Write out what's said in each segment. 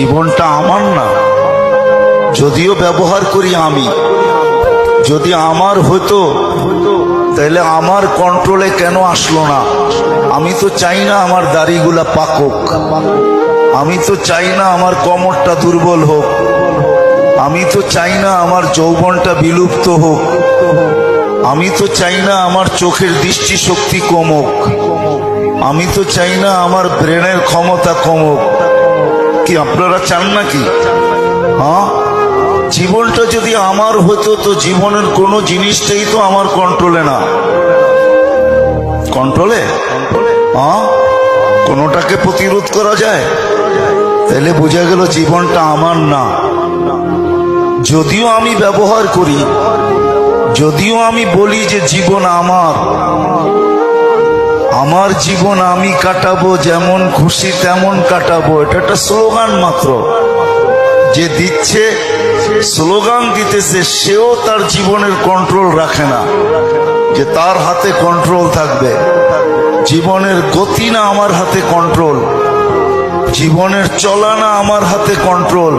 জীবনটা আমার না, যদিও ব্যবহার করি আমি। যদি আমার হতো তাহলে আমার কন্ট্রোলে কেন আসলো না? আমি তো চাই না আমার দাড়িগুলা পাকক, আমি তো চাই না আমার কোমরটা দুর্বল হোক, আমি তো চাই না আমার যৌবনটা বিলুপ্ত হোক, আমি তো চাই না আমার চোখের দৃষ্টিশক্তি কমুক, আমি তো চাই না আমার ব্রেনের ক্ষমতা কমুক। কি আপনারা চান নাকি? হ্যাঁ, জীবনটা যদি আমার হতো তো জীবনের কোনো জিনিসটাই তো আমার কন্ট্রোলে না। কন্ট্রোলে? হ্যাঁ, কোনোটাকে প্রতিরোধ করা যায়? তাহলে বোঝা গেল জীবনটা আমার না। যদিও আমি ব্যবহার করি, যদিও আমি বলি যে জীবন আমার, আমার জীবন আমি কাটাবো, যেমন খুশি তেমন কাটাবো, এটা একটা স্লোগান মাত্র। যে দিচ্ছে, স্লোগান দিতেছে, সেও তার জীবনের কন্ট্রোল রাখে না যে তার হাতে কন্ট্রোল থাকবে। জীবনের গতি না আমার হাতে কন্ট্রোল, জীবনের চলা না আমার হাতে কন্ট্রোল।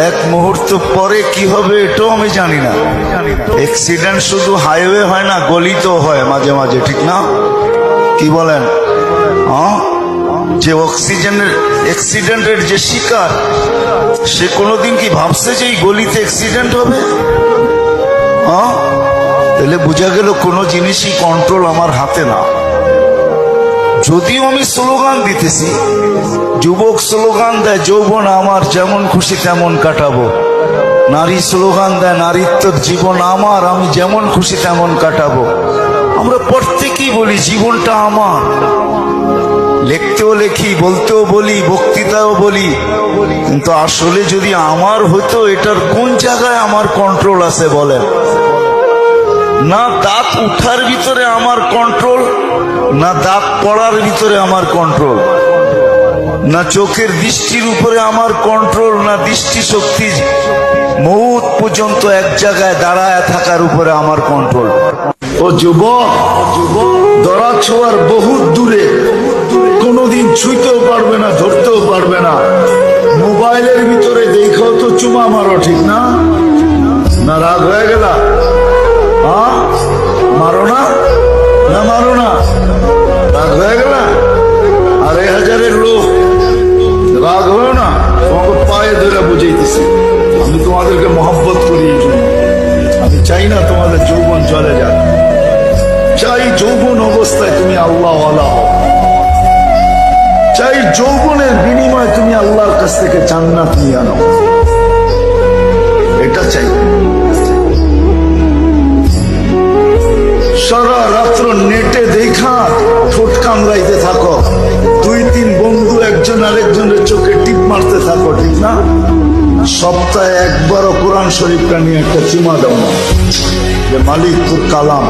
এক মুহূর্ত পরে কি হবে এটাও আমি জানি না। অ্যাক্সিডেন্ট শুধু হাইওয়ে হয় না, গলিতেও হয় মাঝে মাঝে, ঠিক না? কি বলেন? যে অ্যাক্সিডেন্টের যে শিকার, সে কোনোদিন কি ভাবছে যে এই গলিতে অ্যাক্সিডেন্ট হবে? তাহলে বোঝা গেল কোনো জিনিসই কন্ট্রোল আমার হাতে না। যদিও আমি স্লোগান দিতেছি, যুবক স্লোগান দেয় যৌবন আমার, যেমন খুশি তেমন কাটাবো। নারী স্লোগান দেয় নারীত্বর জীবন আমার, আমি যেমন খুশি তেমন কাটাবো। আমরা প্রত্যেকেই বলি জীবনটা আমার, লিখতেও লেখি, বলতেও বলি, বক্তৃতাও বলি, কিন্তু আসলে যদি আমার হতো এটার কোন জায়গায় আমার কন্ট্রোল আছে বলেন? না দাঁত উঠার ভিতরে আমার কন্ট্রোল, না দাঁত পড়ার ভিতরে আমার কন্ট্রোল, না চোখের দৃষ্টির উপরে আমার কন্ট্রোল, না দৃষ্টিশক্তি মৌত পর্যন্ত এক জায়গায় দাঁড়ায় থাকার উপরে আমার কন্ট্রোল। ও যুবক, ধরা ছোঁয়ার বহুত দূরে, কোনোদিন ছুঁইতেও পারবে না, ধরতেও পারবে না। মোবাইলের ভিতরে দেখাও তো চুমা মারো, ঠিক না? না রাগ হয়ে গেল? মারো না, না মারো না, রাগ হয়ে গেল? 2,500 লোক, রাগ হয়ে না? তোমাকে পায়ে ধরে বুঝাইতেছি, আমি তোমাদেরকে মহব্বত করি, এই জন্য আমি চাই না তোমাদের যৌবন চলে যাক। চাই যৌবন অবস্থায় তুমি আল্লাহ ওয়ালা হও, চাই যৌবনের বিনিময়ে তুমি আল্লাহর কাছ থেকে জান্নাত নিয়ে আনো, এটা চাই। সারা রাত্র নেটে দেখা ঠোঁট কামড়াইতে থাকো, 2-3 বন্ধু একজন আরেকজনের চোখে টিপ মারতে থাকো, ঠিক না? সপ্তাহে একবারও কোরআন শরীফটা নিয়ে একটা চুমা দাও না, যে মালিক তোর কালাম,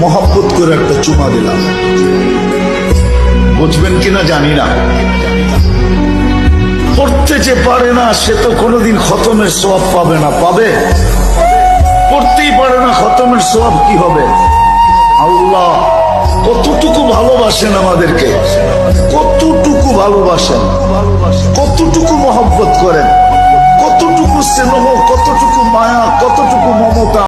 মহব্বত করে একটা চুমা দিলাম। বুঝবেন কিনা জানি না। পড়তে যে পারে না সে তো কোনোদিন খতমের সওয়াব পাবে না। পাবে? পড়তেই পারে না, খতমের সওয়াব কি হবে? আল্লাহ কতটুকু ভালোবাসেন আমাদেরকে, কতটুকু ভালোবাসেন, কতটুকু মহব্বত করেন, কতটুকু স্নেহ, কতটুকু মায়া, কতটুকু মমতা।